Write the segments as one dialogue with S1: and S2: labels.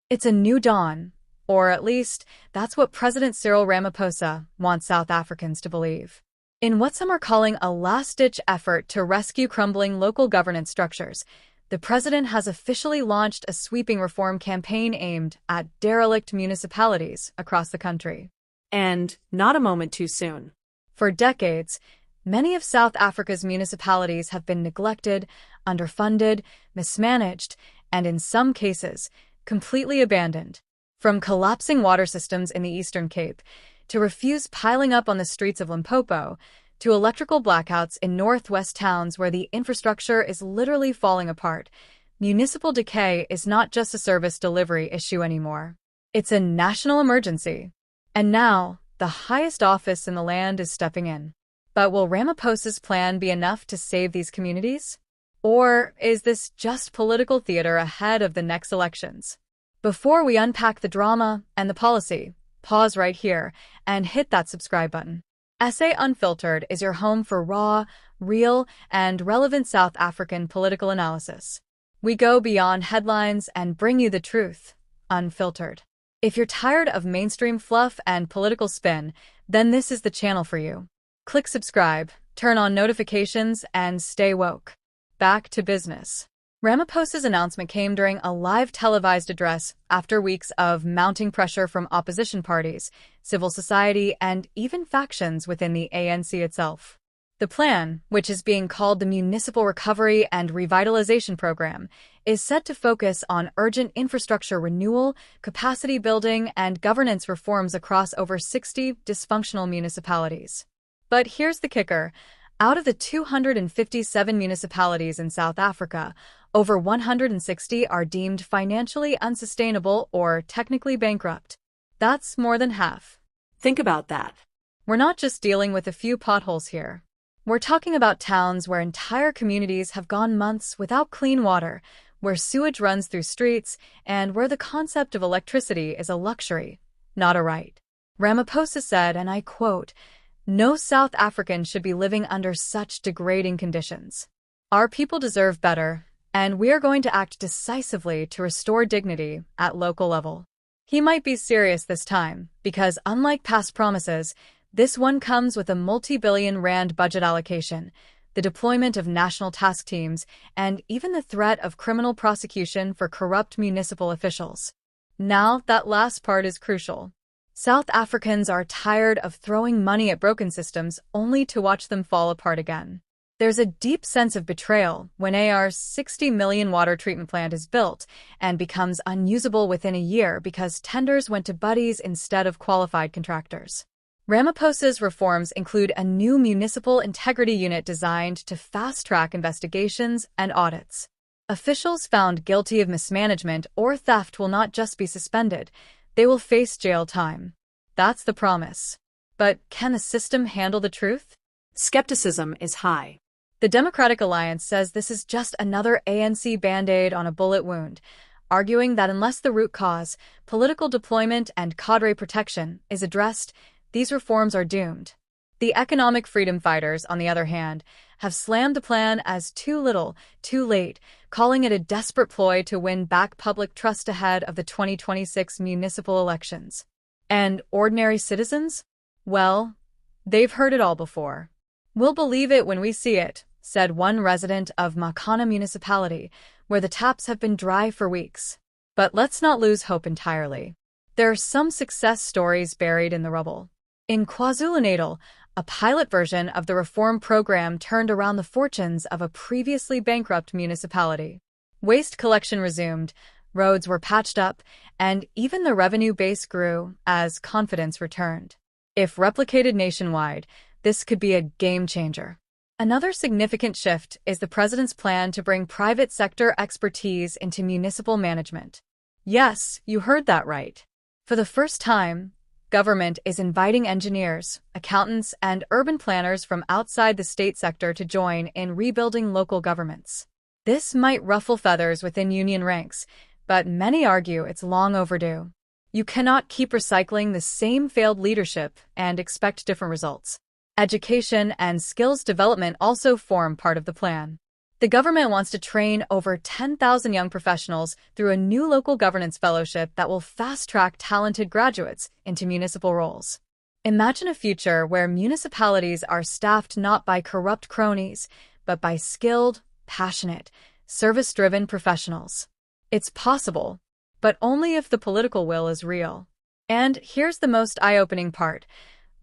S1: It's a new dawn, or at least that's what President Cyril Ramaphosa wants South Africans to believe. In what some are calling a last-ditch effort to rescue crumbling local governance structures, the president has officially launched a sweeping reform campaign aimed at derelict municipalities across the country.
S2: And not a moment too soon.
S1: For decades, many of South Africa's municipalities have been neglected, underfunded, mismanaged, and in some cases, completely abandoned. From collapsing water systems in the Eastern Cape, to refuse piling up on the streets of Limpopo, to electrical blackouts in northwest towns where the infrastructure is literally falling apart, municipal decay is not just a service delivery issue anymore. It's a national emergency. And now, the highest office in the land is stepping in. But will Ramaphosa's plan be enough to save these communities? Or is this just political theater ahead of the next elections? Before we unpack the drama and the policy, pause right here and hit that subscribe button. SA Unfiltered is your home for raw, real, and relevant South African political analysis. We go beyond headlines and bring you the truth, unfiltered. If you're tired of mainstream fluff and political spin, then this is the channel for you. Click subscribe, turn on notifications, and stay woke. Back to business. Ramaphosa's announcement came during a live televised address after weeks of mounting pressure from opposition parties, civil society, and even factions within the ANC itself. The plan, which is being called the Municipal Recovery and Revitalization Program, is set to focus on urgent infrastructure renewal, capacity building, and governance reforms across over 60 dysfunctional municipalities. But here's the kicker. Out of the 257 municipalities in South Africa, over 160 are deemed financially unsustainable or technically bankrupt. That's more than half.
S2: Think about that.
S1: We're not just dealing with a few potholes here. We're talking about towns where entire communities have gone months without clean water, where sewage runs through streets, and where the concept of electricity is a luxury, not a right. Ramaphosa said, and I quote, "No South African should be living under such degrading conditions. Our people deserve better, and we are going to act decisively to restore dignity at local level." He might be serious this time, because unlike past promises, this one comes with a multi-billion rand budget allocation, the deployment of national task teams, and even the threat of criminal prosecution for corrupt municipal officials. Now, that last part is crucial. South Africans are tired of throwing money at broken systems only to watch them fall apart again. There's a deep sense of betrayal when AR's 60 million water treatment plant is built and becomes unusable within a year because tenders went to buddies instead of qualified contractors. Ramaphosa's reforms include a new municipal integrity unit designed to fast-track investigations and audits. Officials found guilty of mismanagement or theft will not just be suspended, they will face jail time. That's the promise. But can the system handle the truth?
S2: Skepticism is high.
S1: The Democratic Alliance says this is just another ANC Band-Aid on a bullet wound, arguing that unless the root cause, political deployment and cadre protection, is addressed, these reforms are doomed. The economic freedom fighters, on the other hand, have slammed the plan as too little, too late, calling it a desperate ploy to win back public trust ahead of the 2026 municipal elections. And ordinary citizens? Well, they've heard it all before. "We'll believe it when we see it," said one resident of Makana municipality, where the taps have been dry for weeks. But let's not lose hope entirely. There are some success stories buried in the rubble. In KwaZulu-Natal, a pilot version of the reform program turned around the fortunes of a previously bankrupt municipality. Waste collection resumed, roads were patched up, and even the revenue base grew as confidence returned. If replicated nationwide, this could be a game changer. Another significant shift is the president's plan to bring private sector expertise into municipal management. Yes, you heard that right. For the first time, government is inviting engineers, accountants, and urban planners from outside the state sector to join in rebuilding local governments. This might ruffle feathers within union ranks, but many argue it's long overdue. You cannot keep recycling the same failed leadership and expect different results. Education and skills development also form part of the plan. The government wants to train over 10,000 young professionals through a new local governance fellowship that will fast-track talented graduates into municipal roles. Imagine a future where municipalities are staffed not by corrupt cronies, but by skilled, passionate, service-driven professionals. It's possible, but only if the political will is real. And here's the most eye-opening part.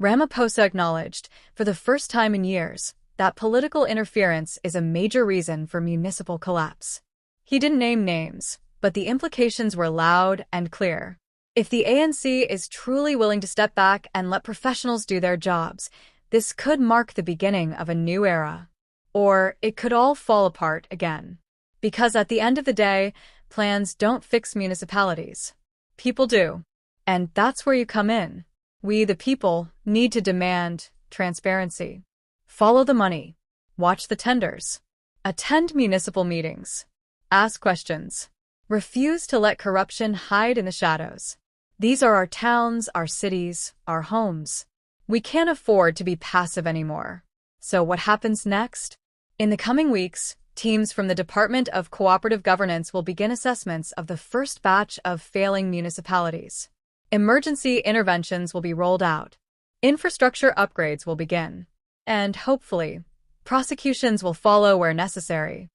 S1: Ramaphosa acknowledged, for the first time in years, that political interference is a major reason for municipal collapse. He didn't name names, but the implications were loud and clear. If the ANC is truly willing to step back and let professionals do their jobs, this could mark the beginning of a new era. Or it could all fall apart again. Because at the end of the day, plans don't fix municipalities. People do. And that's where you come in. We, the people, need to demand transparency. Follow the money. Watch the tenders. Attend municipal meetings. Ask questions. Refuse to let corruption hide in the shadows. These are our towns, our cities, our homes. We can't afford to be passive anymore. So what happens next? In the coming weeks, teams from the Department of Cooperative Governance will begin assessments of the first batch of failing municipalities. Emergency interventions will be rolled out. Infrastructure upgrades will begin. And hopefully, prosecutions will follow where necessary.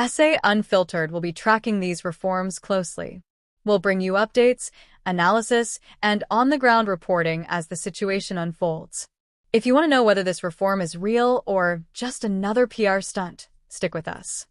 S1: SA Unfiltered will be tracking these reforms closely. We'll bring you updates, analysis, and on-the-ground reporting as the situation unfolds. If you want to know whether this reform is real or just another PR stunt, stick with us.